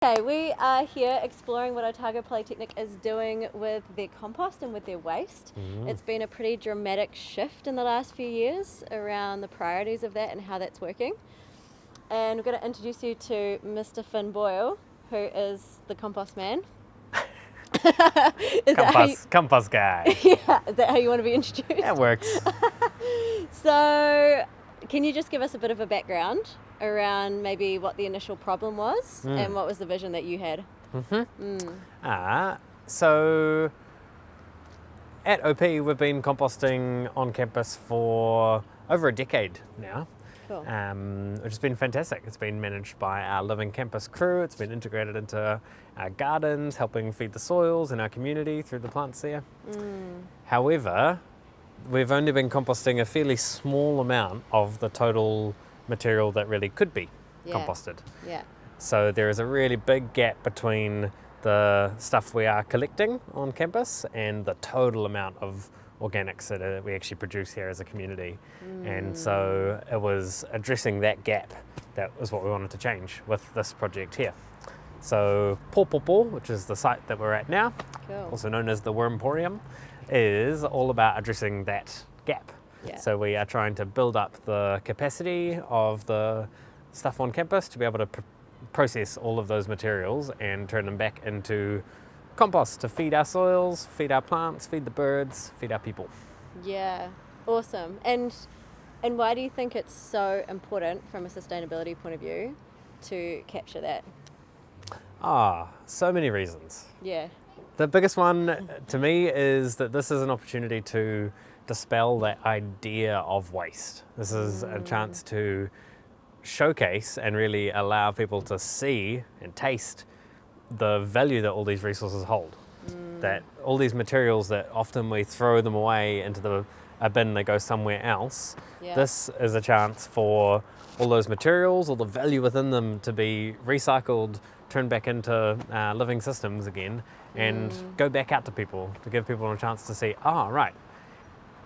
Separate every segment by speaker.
Speaker 1: Okay, we are here exploring what Otago Polytechnic is doing with their compost and with their waste. It's been a pretty dramatic shift in the last few years around the priorities of that and how that's working. And we're going to introduce you to Mr. Finn Boyle, who is the compost man.
Speaker 2: Compost guy.
Speaker 1: Yeah, is that how you want to be introduced?
Speaker 2: That works.
Speaker 1: So, can you just give us a bit of a background around maybe what the initial problem was and what was the vision that you had?
Speaker 2: So at OP we've been composting on campus for over a decade now.
Speaker 1: Cool.
Speaker 2: Which has been fantastic. It's been managed by our living campus crew. It's been integrated into our gardens, helping feed the soils in our community through the plants there. However, we've only been composting a fairly small amount of the total material that really could be composted.
Speaker 1: Yeah.
Speaker 2: So there is a really big gap between the stuff we are collecting on campus and the total amount of organics that we actually produce here as a community. And so it was addressing that gap that was what we wanted to change with this project here. So Pōpōpō, which is the site that we're at now, also known as the Wormporium, is all about addressing that gap.
Speaker 1: Yeah.
Speaker 2: So we are trying to build up the capacity of the stuff on campus to be able to process all of those materials and turn them back into compost to feed our soils, feed our plants, feed the birds, feed our people.
Speaker 1: Yeah, awesome. And why do you think it's so important from a sustainability point of view to capture that?
Speaker 2: So many reasons.
Speaker 1: Yeah.
Speaker 2: The biggest one to me is that this is an opportunity to dispel that idea of waste. This is a chance to showcase and really allow people to see and taste the value that all these resources hold. That all these materials that often we throw them away into a bin, they go somewhere else.
Speaker 1: Yeah.
Speaker 2: This is a chance for all those materials, all the value within them to be recycled, turned back into living systems again, and go back out to people, to give people a chance to see, right,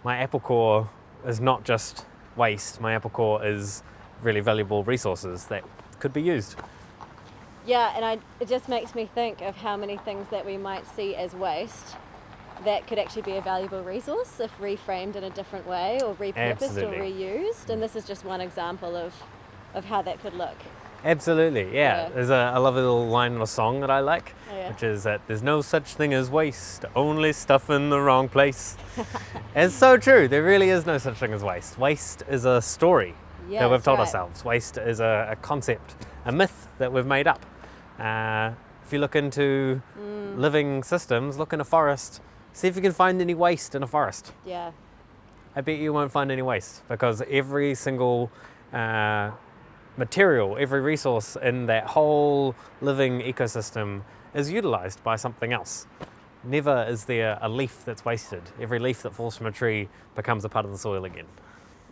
Speaker 2: my apple core is not just waste, my apple core is really valuable resources that could be used.
Speaker 1: Yeah, and it just makes me think of how many things that we might see as waste that could actually be a valuable resource if reframed in a different way or repurposed
Speaker 2: Absolutely.
Speaker 1: or reused. And this is just one example of how that could look.
Speaker 2: Absolutely, yeah. There's a lovely little line in a song that I like, which is that there's no such thing as waste, only stuff in the wrong place. It's so true, there really is no such thing as waste. Waste is a story that we've told ourselves. Waste is a concept, a myth that we've made up. If you look into living systems, look in a forest, see if you can find any waste in a forest.
Speaker 1: Yeah.
Speaker 2: I bet you won't find any waste because every single material, every resource in that whole living ecosystem is utilized by something else. Never is there a leaf that's wasted. Every leaf that falls from a tree becomes a part of the soil again.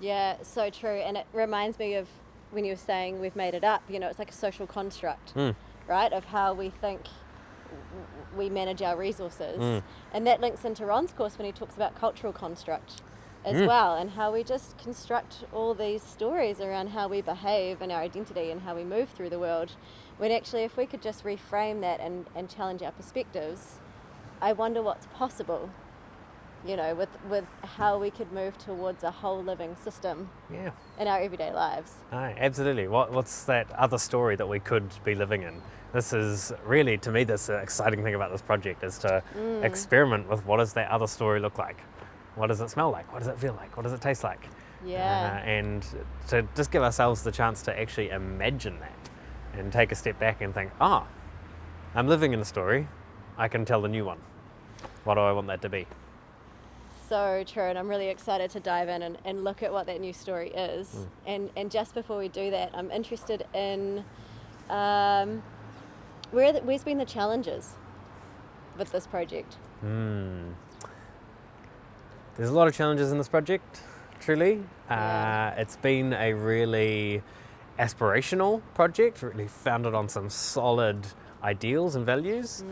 Speaker 1: Yeah, so true. And it reminds me of when you were saying we've made it up, it's like a social construct, right? Of how we think we manage our resources. And that links into Ron's course when he talks about cultural construct as well, and how we just construct all these stories around how we behave and our identity and how we move through the world, when actually if we could just reframe that and challenge our perspectives, I wonder what's possible, with how we could move towards a whole living system in our everyday lives.
Speaker 2: Absolutely. What's that other story that we could be living in? This is really, to me, this exciting thing about this project is to experiment with what does that other story look like? What does it smell like? What does it feel like? What does it taste like?
Speaker 1: Yeah.
Speaker 2: And to just give ourselves the chance to actually imagine that and take a step back and think, I'm living in a story. I can tell the new one. What do I want that to be?
Speaker 1: So true, and I'm really excited to dive in and look at what that new story is. And just before we do that, I'm interested in where's been the challenges with this project?
Speaker 2: There's a lot of challenges in this project, truly. It's been a really aspirational project, really founded on some solid ideals and values,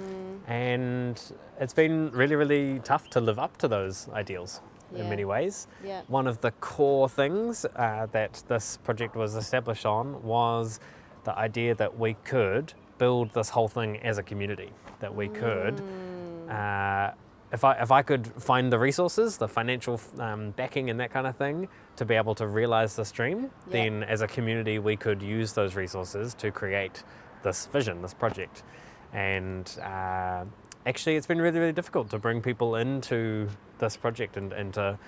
Speaker 2: and it's been really, really tough to live up to those ideals in many ways.
Speaker 1: Yeah.
Speaker 2: One of the core things that this project was established on was the idea that we could build this whole thing as a community, that we could, if I could find the resources, the financial backing and that kind of thing, to be able to realize this dream, then as a community we could use those resources to create this vision, this project. And actually it's been really, really difficult to bring people into this project and to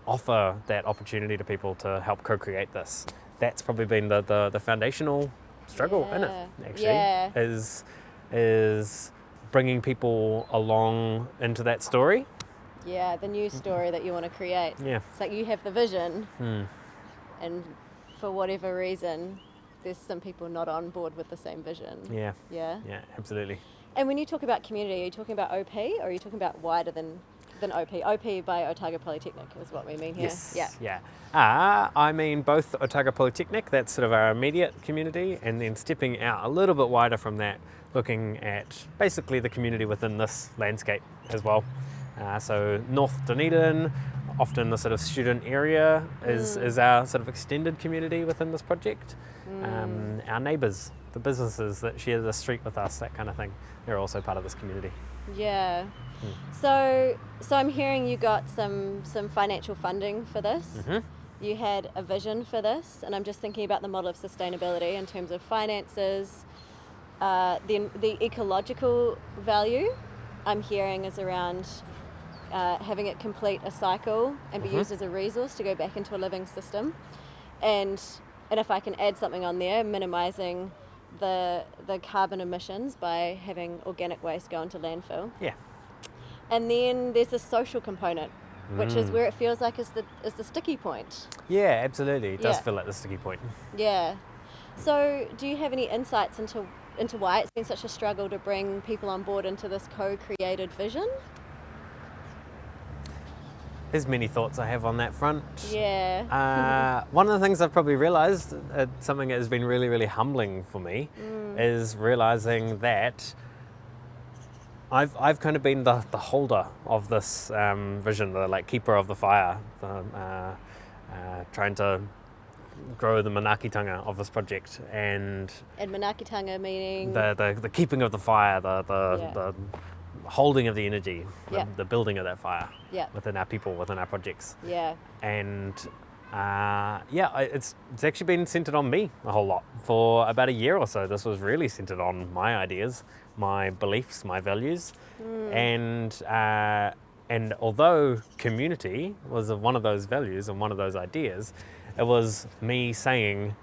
Speaker 2: offer that opportunity to people to help co-create this. That's probably been the foundational struggle in it, actually, is bringing people along into that story.
Speaker 1: Yeah, the new story that you want to create.
Speaker 2: Yeah.
Speaker 1: It's like you have the vision, and for whatever reason, there's some people not on board with the same vision.
Speaker 2: Yeah.
Speaker 1: Yeah?
Speaker 2: Yeah, absolutely.
Speaker 1: And when you talk about community, are you talking about OP, or are you talking about wider than OP? OP by Otago Polytechnic is what we mean here.
Speaker 2: Yes.
Speaker 1: Yeah.
Speaker 2: I mean both Otago Polytechnic, that's sort of our immediate community, and then stepping out a little bit wider from that, looking at basically the community within this landscape as well. So North Dunedin, often the sort of student area is our sort of extended community within this project. Our neighbours, the businesses that share the street with us, that kind of thing, they're also part of this community.
Speaker 1: Yeah. So I'm hearing you got some financial funding for this. You had a vision for this, and I'm just thinking about the model of sustainability in terms of finances. The ecological value I'm hearing is around having it complete a cycle and be used as a resource to go back into a living system, and if I can add something on there, minimizing the carbon emissions by having organic waste go into landfill.
Speaker 2: Yeah.
Speaker 1: And then there's the social component, which is where it feels like is the sticky point.
Speaker 2: Yeah, absolutely. It does
Speaker 1: Yeah.
Speaker 2: feel like the sticky point.
Speaker 1: Yeah. So do you have any insights into why it's been such a struggle to bring people on board into this co-created vision?
Speaker 2: There's many thoughts I have on that front.
Speaker 1: Yeah.
Speaker 2: One of the things I've probably realised, something that has been really, really humbling for me, is realising that I've kind of been the holder of this vision, the like keeper of the fire, trying to grow the manaakitanga of this project, and
Speaker 1: manaakitanga meaning
Speaker 2: the keeping of the fire, the holding of the energy, the building of that fire within our people, within our projects.
Speaker 1: Yeah.
Speaker 2: And it's actually been centered on me a whole lot for about a year or so. This was really centered on my ideas, my beliefs, my values, and although community was one of those values and one of those ideas, it was me saying,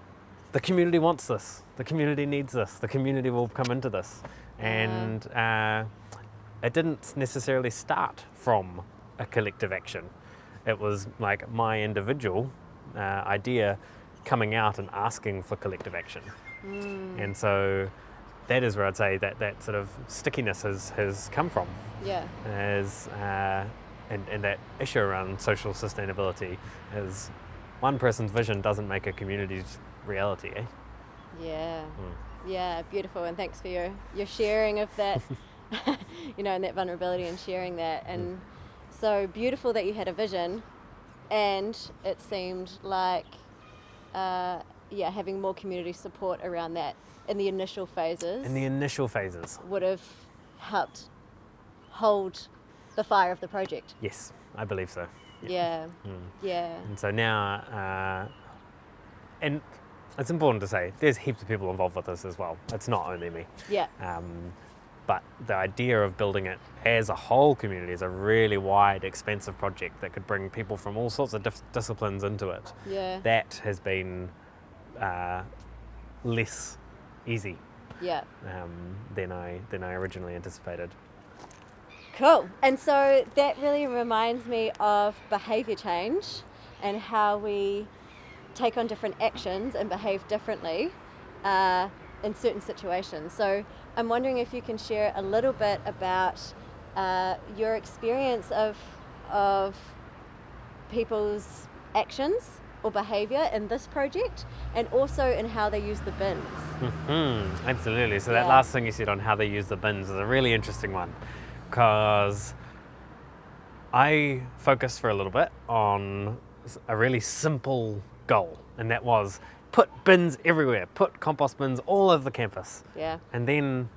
Speaker 2: the community wants this, the community needs this, the community will come into this, and it didn't necessarily start from a collective action. It was like my individual idea coming out and asking for collective action. And so that is where I'd say that sort of stickiness has come from.
Speaker 1: Yeah.
Speaker 2: And that issue around social sustainability is one person's vision doesn't make a community's reality, eh?
Speaker 1: Yeah. Yeah, beautiful. And thanks for your sharing of that, and that vulnerability and sharing that. And so beautiful that you had a vision, and it seemed like, having more community support around that in the initial phases. Would have helped hold the fire of the project.
Speaker 2: Yes, I believe so.
Speaker 1: Yeah. Yeah.
Speaker 2: And so now, and it's important to say, there's heaps of people involved with this as well. It's not only me.
Speaker 1: Yeah.
Speaker 2: But the idea of building it as a whole community is a really wide, expansive project that could bring people from all sorts of disciplines into it.
Speaker 1: Yeah.
Speaker 2: That has been less easy.
Speaker 1: Yeah.
Speaker 2: Than I originally anticipated.
Speaker 1: Cool. And so that really reminds me of behaviour change and how we take on different actions and behave differently in certain situations. So I'm wondering if you can share a little bit about your experience of people's actions or behaviour in this project, and also in how they use the bins.
Speaker 2: Absolutely. So that last thing you said on how they use the bins is a really interesting one, because I focused for a little bit on a really simple goal, and that was put bins everywhere, put compost bins all over the campus.
Speaker 1: Yeah.
Speaker 2: And then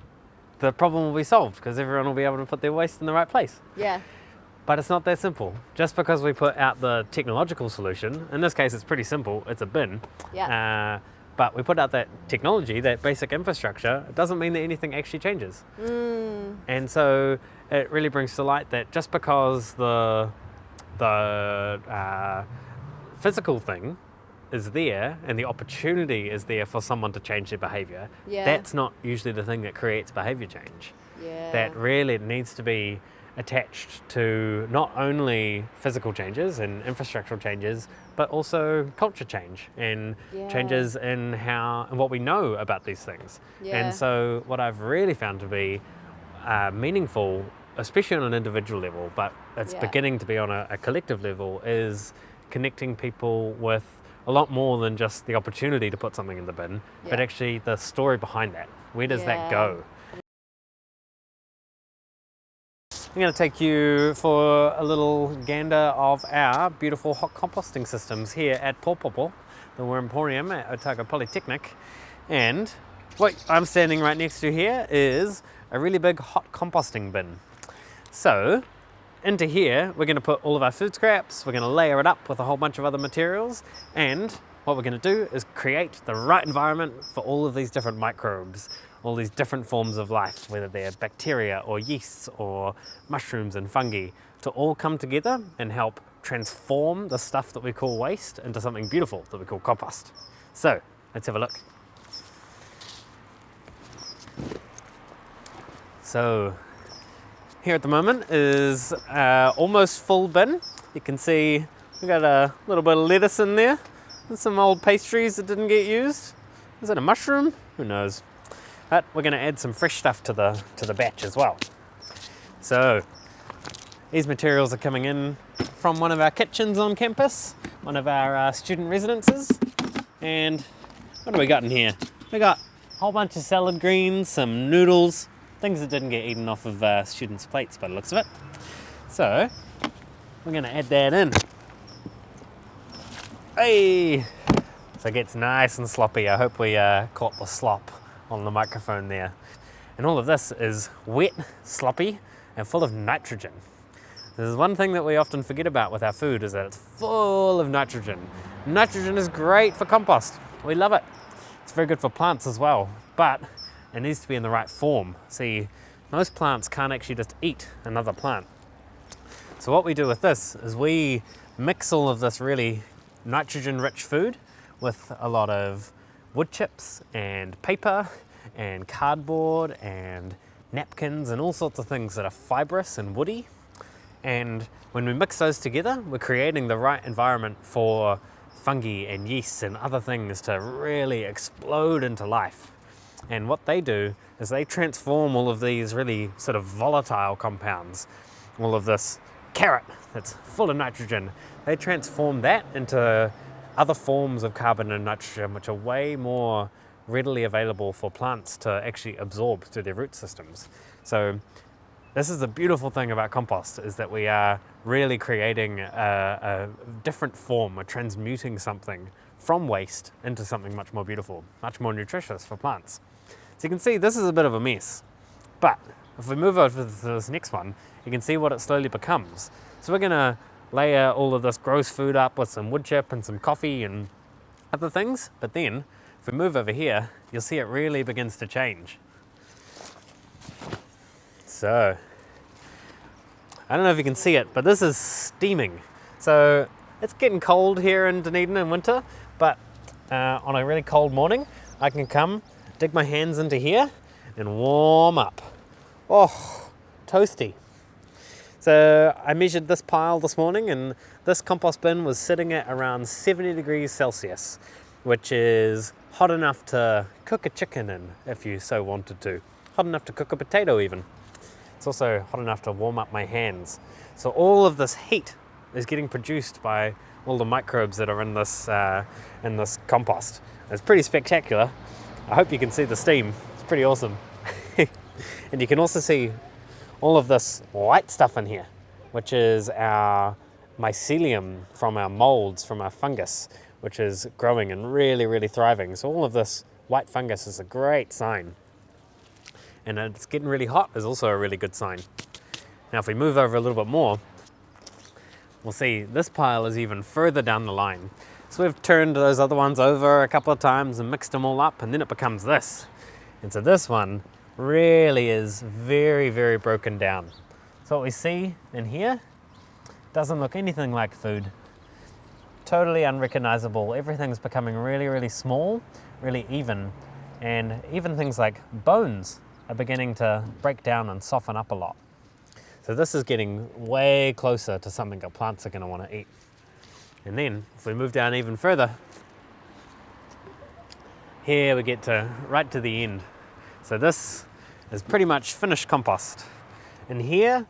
Speaker 2: the problem will be solved because everyone will be able to put their waste in the right place.
Speaker 1: Yeah.
Speaker 2: But it's not that simple. Just because we put out the technological solution, in this case it's pretty simple, it's a bin.
Speaker 1: Yeah.
Speaker 2: But we put out that technology, that basic infrastructure, it doesn't mean that anything actually changes. And so it really brings to light that just because the physical thing is there and the opportunity is there for someone to change their behaviour, that's not usually the thing that creates behaviour change. That really needs to be attached to not only physical changes and infrastructural changes, but also culture change and changes in how and what we know about these things. And so what I've really found to be meaningful, especially on an individual level, but it's beginning to be on a collective level, is connecting people with a lot more than just the opportunity to put something in the bin, but actually the story behind that. Where does that go? I'm going to take you for a little gander of our beautiful hot composting systems here at Pōpopo, the Emporium at Otago Polytechnic. And what I'm standing right next to here is a really big hot composting bin. So into here, we're going to put all of our food scraps, we're going to layer it up with a whole bunch of other materials, and what we're going to do is create the right environment for all of these different microbes, all these different forms of life, whether they're bacteria or yeasts or mushrooms and fungi, to all come together and help transform the stuff that we call waste into something beautiful that we call compost. So let's have a look. So here at the moment is almost full bin. You can see we got a little bit of lettuce in there. There's some old pastries that didn't get used. Is it a mushroom? Who knows? But we're going to add some fresh stuff to the batch as well. So these materials are coming in from one of our kitchens on campus, one of our student residences. And what do we got in here? We got a whole bunch of salad greens, some noodles, things that didn't get eaten off of students' plates by the looks of it. So we're going to add that in. Hey! So it gets nice and sloppy. I hope we caught the slop on the microphone there. And all of this is wet, sloppy, and full of nitrogen. There's one thing that we often forget about with our food is that it's full of nitrogen. Nitrogen is great for compost. We love it. It's very good for plants as well, but it needs to be in the right form. See, most plants can't actually just eat another plant. So what we do with this is we mix all of this really nitrogen-rich food with a lot of wood chips and paper and cardboard and napkins and all sorts of things that are fibrous and woody. And when we mix those together, we're creating the right environment for fungi and yeasts and other things to really explode into life. And what they do is they transform all of these really sort of volatile compounds, all of this carrot that's full of nitrogen, they transform that into other forms of carbon and nitrogen which are way more readily available for plants to actually absorb through their root systems. So this is the beautiful thing about compost, is that we are really creating a different form. We're transmuting something from waste into something much more beautiful, much more nutritious for plants. So you can see this is a bit of a mess, but if we move over to this next one, you can see what it slowly becomes. So we're gonna layer all of this gross food up with some wood chip and some coffee and other things, but then if we move over here, you'll see it really begins to change. So, I don't know if you can see it, but this is steaming. So it's getting cold here in Dunedin in winter, but on a really cold morning, I can come, dig my hands into here and warm up. Oh, toasty. So I measured this pile this morning, and this compost bin was sitting at around 70 degrees Celsius, which is hot enough to cook a chicken in if you so wanted to. Hot enough to cook a potato even. It's also hot enough to warm up my hands. So all of this heat is getting produced by all the microbes that are in this compost. It's pretty spectacular. I hope you can see the steam. It's pretty awesome. And you can also see all of this white stuff in here, which is our mycelium from our molds, from our fungus, which is growing and really, really thriving. So all of this white fungus is a great sign. And it's getting really hot is also a really good sign. Now if we move over a little bit more, we'll see this pile is even further down the line. So we've turned those other ones over a couple of times and mixed them all up, and then it becomes this. And so this one really is very, very broken down. So what we see in here doesn't look anything like food. Totally unrecognizable. Everything's becoming really, really small, really even. And even things like bones are beginning to break down and soften up a lot. So this is getting way closer to something that plants are going to want to eat. And then if we move down even further, here we get to right to the end. So this is pretty much finished compost. And here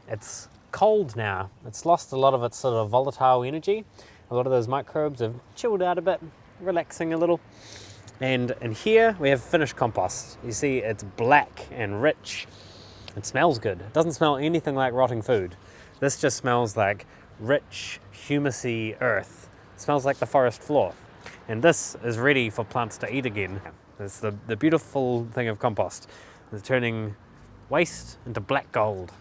Speaker 2: it's cold now. It's lost a lot of its sort of volatile energy. A lot of those microbes have chilled out a bit, relaxing a little. And here we have finished compost. You see it's black and rich. It smells good. It doesn't smell anything like rotting food. This just smells like rich, humusy earth. It smells like the forest floor. And this is ready for plants to eat again. It's the beautiful thing of compost. It's turning waste into black gold.